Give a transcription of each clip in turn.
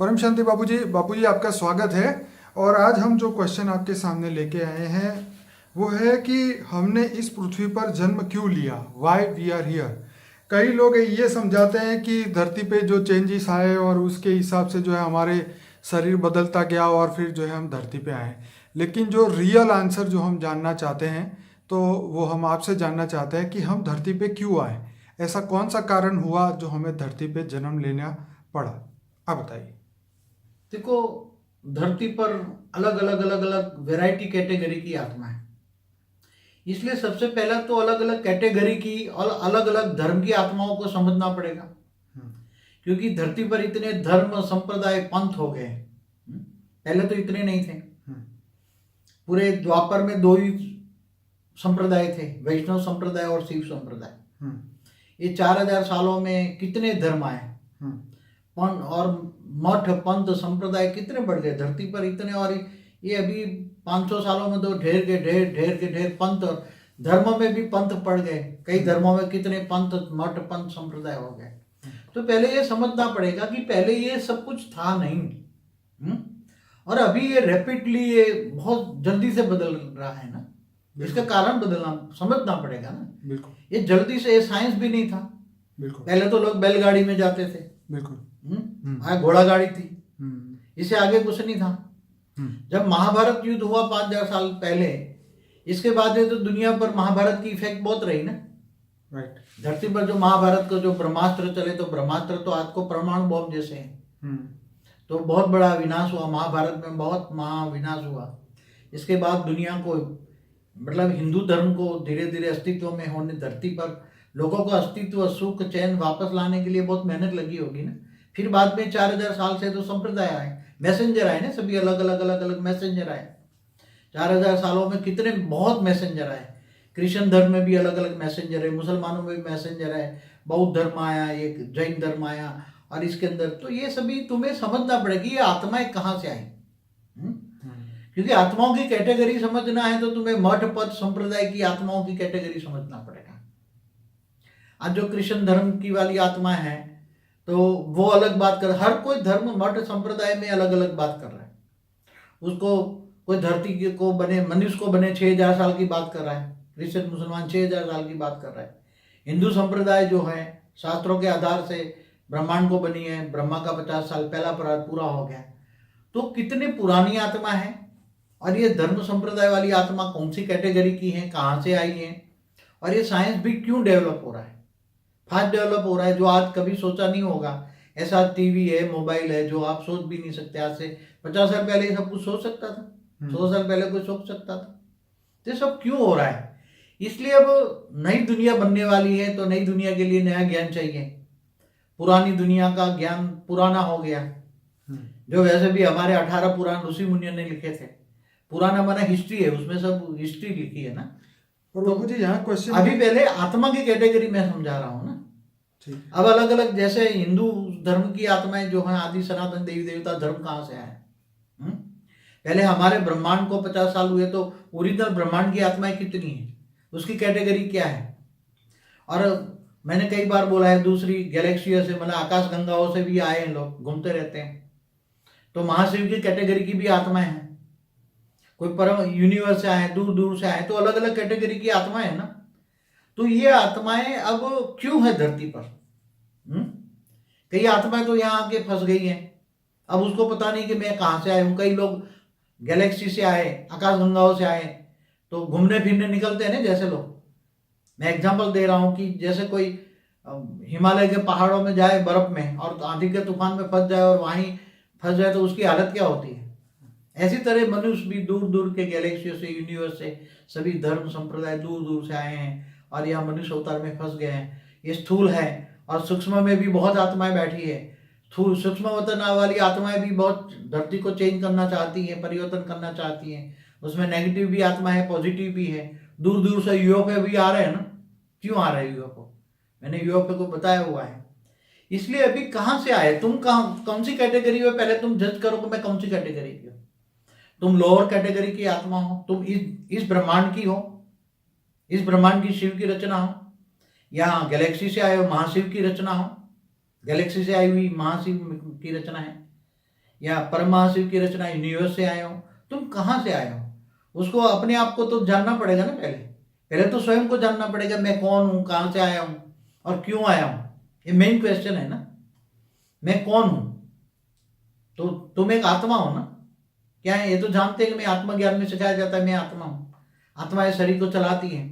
परम शांति बापूजी आपका स्वागत है। और आज हम जो क्वेश्चन आपके सामने लेके आए हैं वो है कि हमने इस पृथ्वी पर जन्म क्यों लिया, वाई वी आर हियर। कई लोग ये समझाते हैं कि धरती पे जो चेंजेस आए और उसके हिसाब से जो है हमारे शरीर बदलता गया और फिर जो है हम धरती पे आए। लेकिन जो रियल आंसर जो हम जानना चाहते हैं तो वो हम आपसे जानना चाहते हैं कि हम धरती पे क्यों आए, ऐसा कौन सा कारण हुआ जो हमें धरती पे जन्म लेना पड़ा। आप बताइए। देखो, धरती पर अलग अलग अलग अलग वैरायटी कैटेगरी की आत्मा है। इसलिए सबसे पहला तो अलग अलग कैटेगरी की और अलग अलग धर्म की आत्माओं को समझना पड़ेगा। क्योंकि धरती पर इतने धर्म संप्रदाय पंथ हो गए। पहले तो इतने नहीं थे। पूरे द्वापर में दो ही संप्रदाय थे, वैष्णव संप्रदाय और शिव संप्रदाय। ये 4000 सालों में कितने धर्म आए और मठ पंथ संप्रदाय कितने बढ़ गए धरती पर इतने। और ये अभी 500 सालों में तो ढेर के ढेर पंथ, धर्मों में भी पंथ पड़ गए। कई धर्मों में कितने पंथ, मठ पंथ संप्रदाय हो गए। तो पहले ये समझना पड़ेगा कि पहले ये सब कुछ था नहीं। और अभी ये रैपिडली ये बहुत जल्दी से बदल रहा है ना। इसका कारण बदलना समझना पड़ेगा ना। बिल्कुल, ये जल्दी से, ये साइंस भी नहीं था। बिल्कुल, पहले तो लोग बैलगाड़ी में जाते थे। बिल्कुल, घोड़ा गाड़ी थी। इससे आगे कुछ नहीं था। जब महाभारत युद्ध हुआ 5000 साल पहले, इसके बाद ये तो दुनिया पर महाभारत की इफेक्ट बहुत रही ना। राइट। धरती पर जो महाभारत का जो ब्रह्मास्त्र चले, तो ब्रह्मास्त्र तो आज को परमाणु बॉम्ब जैसे हैं। तो बहुत बड़ा विनाश हुआ महाभारत में, बहुत महाविनाश हुआ। इसके बाद दुनिया को, मतलब हिंदू धर्म को धीरे धीरे अस्तित्व में होने, धरती पर लोगों को अस्तित्व, सुख, चैन वापस लाने के लिए बहुत मेहनत लगी होगी ना। फिर बाद में 4000 साल से तो संप्रदाय आए, मैसेंजर आए ना, सभी अलग अलग मैसेंजर आए। 4000 सालों में कितने बहुत मैसेंजर आए। क्रिश्चियन धर्म में भी अलग अलग मैसेंजर है, मुसलमानों में भी मैसेंजर है, बौद्ध धर्म आया, एक जैन धर्म आया। और इसके अंदर तो ये सभी तुम्हें समझना पड़ेगी ये आत्माएं कहाँ से आई। क्योंकि आत्माओं की कैटेगरी समझना है तो तुम्हें मठ पद संप्रदाय की आत्माओं की कैटेगरी समझना पड़ेगा। आज जो क्रिश्चियन धर्म की वाली आत्मा है तो वो अलग बात कर, हर कोई धर्म मठ संप्रदाय में अलग अलग बात कर रहा है। उसको कोई धरती को बने, मनुष्य को बने 6000 साल की बात कर रहा है। क्रिश्चियन मुसलमान 6000 साल की बात कर रहा है। हिंदू संप्रदाय जो है शास्त्रों के आधार से ब्रह्मांड को बनी है, ब्रह्मा का 50 साल पहला परात पूरा हो गया। तो कितनी पुरानी आत्मा है। और ये धर्म संप्रदाय वाली आत्मा कौन सी कैटेगरी की है, कहाँ से आई है, और ये साइंस भी क्यों डेवलप हो रहा है, फास्ट डेवलप हो रहा है, जो आज कभी सोचा नहीं होगा। ऐसा टीवी है, मोबाइल है, जो आप सोच भी नहीं सकते। आज से 50 साल पहले ये सब कुछ सोच सकता था? 100 साल पहले कोई सोच सकता था? ये सब क्यों हो रहा है? इसलिए अब नई दुनिया बनने वाली है तो नई दुनिया के लिए नया ज्ञान चाहिए। पुरानी दुनिया का ज्ञान पुराना हो गया। जो वैसे भी हमारे 18 पुराण ऋषि मुनियों ने लिखे थे। पुराना माना हिस्ट्री है, उसमें सब हिस्ट्री लिखी है ना। और बाबू जी यहाँ क्वेश्चन अभी पहले आत्मा की कैटेगरी में समझा रहा हूँ ना। अब अलग अलग, जैसे हिंदू धर्म की आत्माएं जो हैं, आदि सनातन देवी देवता धर्म कहाँ से आए? पहले हमारे ब्रह्मांड को 50 साल हुए तो ओरिजिनल ब्रह्मांड की आत्माएं कितनी है, उसकी कैटेगरी क्या है? और मैंने कई बार बोला है, दूसरी गैलेक्सियों से, मतलब आकाश गंगाओं से भी आए हैं लोग, घूमते रहते हैं। तो महाशिव की कैटेगरी की भी आत्माएं हैं। कोई परम यूनिवर्स से आए, दूर दूर से आए, तो अलग अलग कैटेगरी की आत्माएं है ना। तो ये आत्माएं अब क्यों है धरती पर? कई आत्माएं तो यहाँ आके फंस गई हैं। अब उसको पता नहीं कि मैं कहाँ से आया हूँ। कई लोग गैलेक्सी से आए, आकाश गंगाओं से आए, तो घूमने फिरने निकलते हैं ना। जैसे लोग, मैं एग्जांपल दे रहा हूँ कि जैसे कोई हिमालय के पहाड़ों में जाए बर्फ में और आंधी के तूफान में फंस जाए और वहीं फंस जाए तो उसकी हालत क्या होती है। ऐसी तरह मनुष्य भी दूर दूर के गैलेक्सियों से, यूनिवर्स से, सभी धर्म संप्रदाय दूर दूर से आए हैं और यहाँ मनुष्य अवतार में फंस गए हैं। ये स्थूल है और सूक्ष्म में भी बहुत आत्माएं बैठी है। सूक्ष्म वतन वाली आत्माएं भी बहुत धरती को चेंज करना चाहती हैं, परिवर्तन करना चाहती हैं। उसमें नेगेटिव भी आत्मा है, पॉजिटिव भी है। दूर दूर से यूएफओ भी आ रहे हैं ना। क्यों आ रहे हैं यूएफओ? मैंने यूएफओ को बताया हुआ है। इसलिए अभी कहाँ से आए, तुम कहाँ, कौन सी कैटेगरी में, पहले तुम जज करो कि मैं कौन सी कैटेगरी की हूँ। तुम लोअर कैटेगरी की आत्मा हो, तुम इस ब्रह्मांड की हो, इस ब्रह्मांड की शिव की रचना हो, या गैलेक्सी से आए हो, महाशिव की रचना हो। गैलेक्सी से आई हुई महाशिव की रचना है। या परम महाशिव की रचना यूनिवर्स से आए हो, तुम कहाँ से आए हो, उसको अपने आप को तो जानना पड़ेगा ना। पहले तो स्वयं को जानना पड़ेगा, मैं कौन हूँ, कहाँ से आया हूँ और क्यों आया हूँ। ये मेन क्वेश्चन है ना, मैं कौन हूँ। तो तुम एक आत्मा हो ना, क्या है, ये तो जानते हैं कि मैं आत्मज्ञान में सिखाया जाता है मैं आत्मा हूँ। आत्मा इस शरीर को चलाती है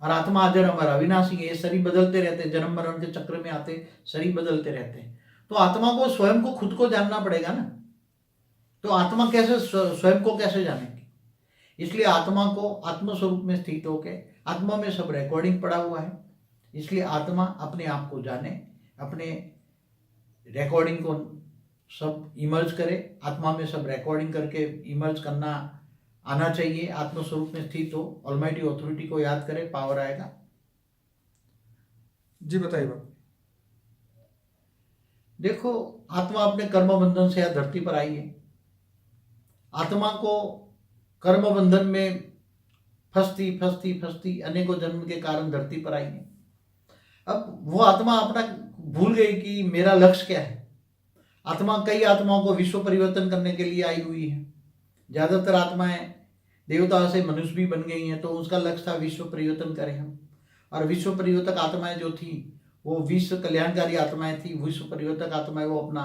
और आत्मा अजर अमर अविनाशी है। ये शरीर बदलते रहते हैं, जन्म मरण के चक्र में आते शरीर बदलते रहते हैं। तो आत्मा को स्वयं को खुद को जानना पड़ेगा ना। तो आत्मा कैसे स्वयं को कैसे जानेगी। इसलिए आत्मा को आत्मस्वरूप में स्थित होके, आत्मा में सब रिकॉर्डिंग पड़ा हुआ है, इसलिए आत्मा अपने आप को जाने, अपने रिकॉर्डिंग को सब इमर्ज करे। आत्मा में सब रिकॉर्डिंग करके इमर्ज करना आना चाहिए। आत्मस्वरूप में स्थित हो, ऑलमाइटी ऑथोरिटी को याद करे, पावर आएगा। जी बताइए बाबू। देखो, आत्मा अपने कर्म बंधन से यह धरती पर आई है। आत्मा को कर्म बंधन में फंसती फंसती फंसती अनेकों जन्म के कारण धरती पर आई है। अब वो आत्मा अपना भूल गई कि मेरा लक्ष्य क्या है। आत्मा कई आत्माओं को विश्व परिवर्तन करने के लिए आई हुई है। ज्यादातर आत्माएं देवता से मनुष्य भी बन गई हैं, तो उसका लक्ष्य था विश्व परिवर्तन करें हम। और विश्व परिवर्तक आत्माएं जो थी वो विश्व कल्याणकारी आत्माएं थी। विश्व परिवर्तक आत्माएं वो अपना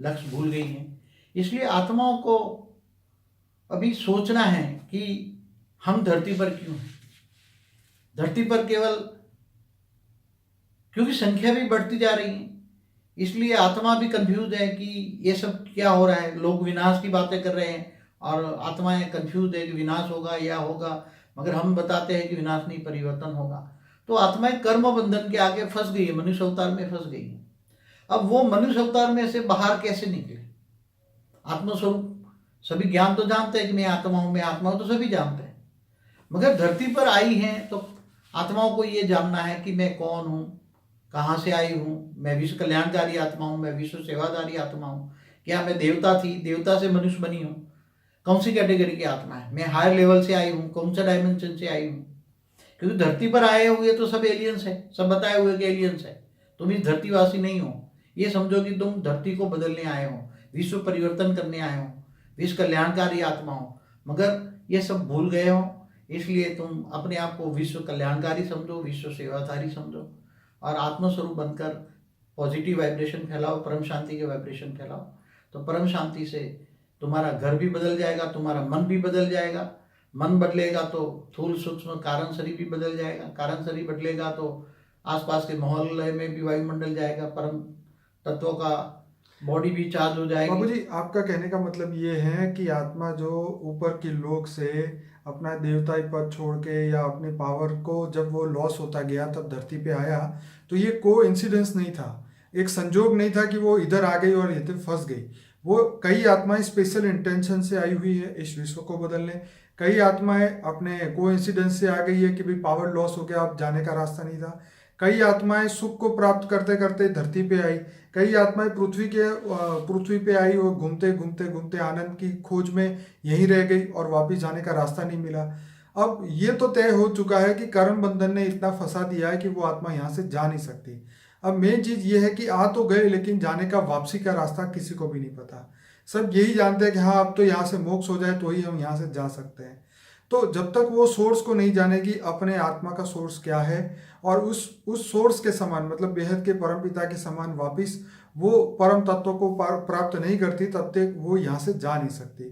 लक्ष्य भूल गई हैं। इसलिए आत्माओं को अभी सोचना है कि हम धरती पर क्यों हैं। धरती पर केवल क्योंकि संख्या भी बढ़ती जा रही है, इसलिए आत्मा भी कंफ्यूज है कि ये सब क्या हो रहा है। लोग विनाश की बातें कर रहे हैं और आत्माएं कंफ्यूज है कि विनाश होगा या होगा, मगर हम बताते हैं कि विनाश नहीं, परिवर्तन होगा। तो आत्माएं कर्म बंधन के आगे फंस गई है, मनुष्य अवतार में फंस गई है। अब वो मनुष्य अवतार में से बाहर कैसे निकले। आत्मस्वरूप सभी ज्ञान तो जानते हैं कि मैं आत्मा हूं, मैं आत्मा हूं, तो सभी जानते हैं, मगर धरती पर आई हैं तो आत्माओं को ये जानना है कि मैं कौन हूं, कहाँ से आई हूँ। मैं विश्व कल्याणकारी आत्मा हूँ, मैं विश्व सेवादारी आत्मा हूँ। क्या मैं देवता थी, देवता से मनुष्य बनी हूँ, कौन सी कैटेगरी की आत्मा है। मैं हायर लेवल से आई हूँ, कौन सा डायमेंशन से आई हूँ। क्योंकि धरती पर आए हुए तो सब एलियंस है, सब बताए हुए कि एलियंस है। तुम इस धरतीवासी नहीं हो, ये समझो कि तुम धरती को बदलने आए हो, विश्व परिवर्तन करने आए हो, विश्व कल्याणकारी आत्मा हो, मगर ये सब भूल गए हो। इसलिए तुम अपने आप को विश्व कल्याणकारी समझो, विश्व सेवाधारी समझो और आत्मस्वरूप बनकर पॉजिटिव वाइब्रेशन फैलाओ, परम शांति के वाइब्रेशन फैलाओ। तो परम शांति से तुम्हारा घर भी बदल जाएगा, तुम्हारा मन भी बदल जाएगा। मन बदलेगा तो स्थूल सूक्ष्म कारण शरीर भी बदल जाएगा, कारण शरीर बदलेगा तो आसपास के मोहल्ले में भी वायुमंडल जाएगा, परम तत्वों का बॉडी भी चार्ज हो जाएगी। बाबू जी, आपका कहने का मतलब ये है कि आत्मा जो ऊपर की लोक से अपना देवताई पद छोड़ के या अपने पावर को जब वो लॉस होता गया तब धरती पे आया, तो ये को इंसिडेंस नहीं था, एक संजोग नहीं था कि वो इधर आ गई और इधर फंस गई। वो कई आत्माएं स्पेशल इंटेंशन से आई हुई है इस विश्व को बदलने। कई आत्माएं अपने को इंसिडेंस से आ गई है कि भाई पावर लॉस हो गया, अब जाने का रास्ता नहीं था। कई आत्माएं सुख को प्राप्त करते करते धरती पे आई। कई आत्माएं पृथ्वी पे आई और घूमते घूमते घूमते आनंद की खोज में यहीं रह गई और वापस जाने का रास्ता नहीं मिला। अब ये तो तय हो चुका है कि कर्म बंधन ने इतना फंसा दिया है कि वो आत्मा यहाँ से जा नहीं सकती। अब मेन चीज ये है कि आ तो गए, लेकिन जाने का वापसी का रास्ता किसी को भी नहीं पता। सब यही जानते हैं कि हाँ अब तो यहाँ से मोक्ष हो जाए तो ही हम यहाँ से जा सकते हैं। तो जब तक वो सोर्स को नहीं जानेगी अपने आत्मा का सोर्स क्या है और उस सोर्स के समान मतलब बेहद के परम पिता के समान वापिस वो परम तत्व को प्राप्त नहीं करती, तब तक वो यहाँ से जा नहीं सकती।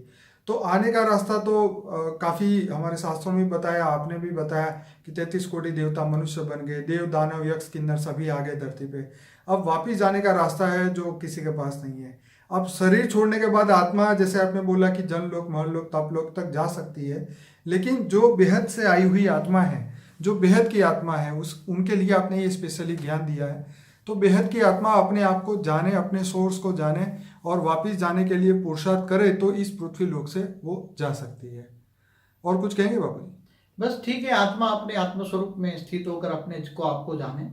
तो आने का रास्ता तो काफ़ी हमारे शास्त्रों में बताया, आपने भी बताया कि 33 कोटि देवता मनुष्य बन गए, देव दानव यक्ष किन्नर सभी आ गए धरती पे। अब वापिस जाने का रास्ता है जो किसी के पास नहीं है। अब शरीर छोड़ने के बाद आत्मा, जैसे आपने बोला कि जन लोक महल लोक तप लोक तक जा सकती है, लेकिन जो बेहद से आई हुई आत्मा है, जो बेहद की आत्मा है, उनके लिए आपने ये स्पेशली ज्ञान दिया है। तो बेहद की आत्मा अपने आप को जाने, अपने सोर्स को जाने और वापिस जाने के लिए पुरुषार्थ करे तो इस पृथ्वी लोक से वो जा सकती है। और कुछ कहेंगे बाबू जी? बस ठीक है, आत्मा अपने आत्मस्वरूप में स्थित होकर अपने को आपको जाने।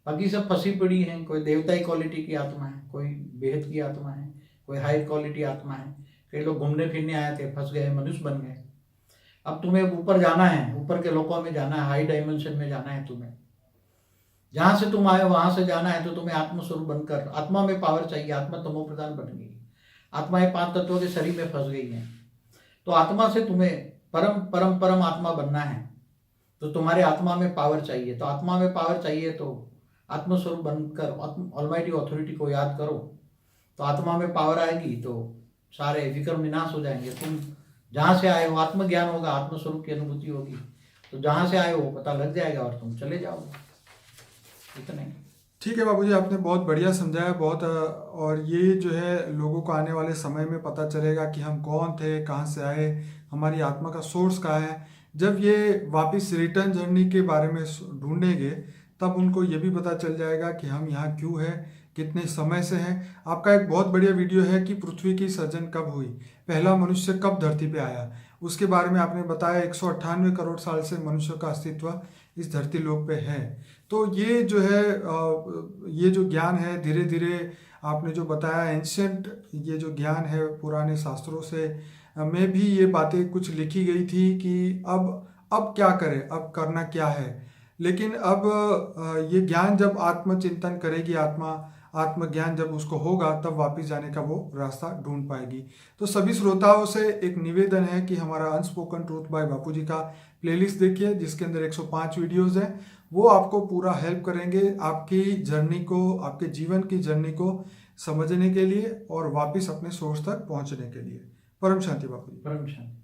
बाकी सब फंसी पड़ी हैं, कोई देवताई क्वालिटी की आत्मा है, कोई बेहद की आत्मा है, कोई हाई क्वालिटी आत्मा है। कई लोग घूमने फिरने आए थे, फंस गए, मनुष्य बन गए। अब तुम्हें ऊपर जाना है, ऊपर के लोकों में जाना है, हाई डायमेंशन में जाना है तुम्हें। जहां से तुम आए वहां से जाना है तो तुम्हें आत्मस्वरूप बनकर, आत्मा में पावर चाहिए, आत्मा तमो प्रधान बन गई। आत्मा ये 5 तत्वों के शरीर में फंस गई है। तो आत्मा से तुम्हें परम परम परम आत्मा बनना है, तो तुम्हारे आत्मा में पावर चाहिए। तो आत्मा में पावर चाहिए तो आत्मस्वरूप बनकर ऑलमाइटी अथॉरिटी को याद करो, तो आत्मा में पावर आएगी तो सारे विक्रम विनाश हो जाएंगे। तुम जहाँ से आए हो आत्मज्ञान होगा, आत्मस्वरूप की अनुभूति होगी, तो जहाँ से आए हो पता लग जाएगा और तुम चले जाओगे। इतना ही। ठीक है बाबूजी, आपने बहुत बढ़िया समझाया बहुत और ये जो है लोगों को आने वाले समय में पता चलेगा कि हम कौन थे, कहाँ से आए, हमारी आत्मा का सोर्स कहाँ है। जब ये वापस रिटर्न जर्नी के बारे में ढूंढेंगे तब उनको ये भी पता चल जाएगा कि हम यहाँ क्यों हैं, कितने समय से हैं। आपका एक बहुत बढ़िया वीडियो है कि पृथ्वी की सर्जन कब हुई, पहला मनुष्य कब धरती पे आया, उसके बारे में आपने बताया। 198 करोड़ साल से मनुष्य का अस्तित्व इस धरती लोक पे है। तो ये जो है ये जो ज्ञान है धीरे धीरे आपने जो बताया एंशियंट, ये जो ज्ञान है पुराने शास्त्रों से में भी ये बातें कुछ लिखी गई थी कि अब क्या करें, अब करना क्या है। लेकिन अब ये ज्ञान जब आत्मचिंतन करेगी आत्मा, आत्मज्ञान जब उसको होगा तब वापस जाने का वो रास्ता ढूंढ पाएगी। तो सभी श्रोताओं से एक निवेदन है कि हमारा अनस्पोकन ट्रूथ बाय बापूजी का प्लेलिस्ट देखिए, जिसके अंदर 105 वीडियोस हैं। वो आपको पूरा हेल्प करेंगे आपकी जर्नी को, आपके जीवन की जर्नी को समझने के लिए और वापस अपने सोर्स तक पहुंचने के लिए। परम शांति बापूजी। परम शांति।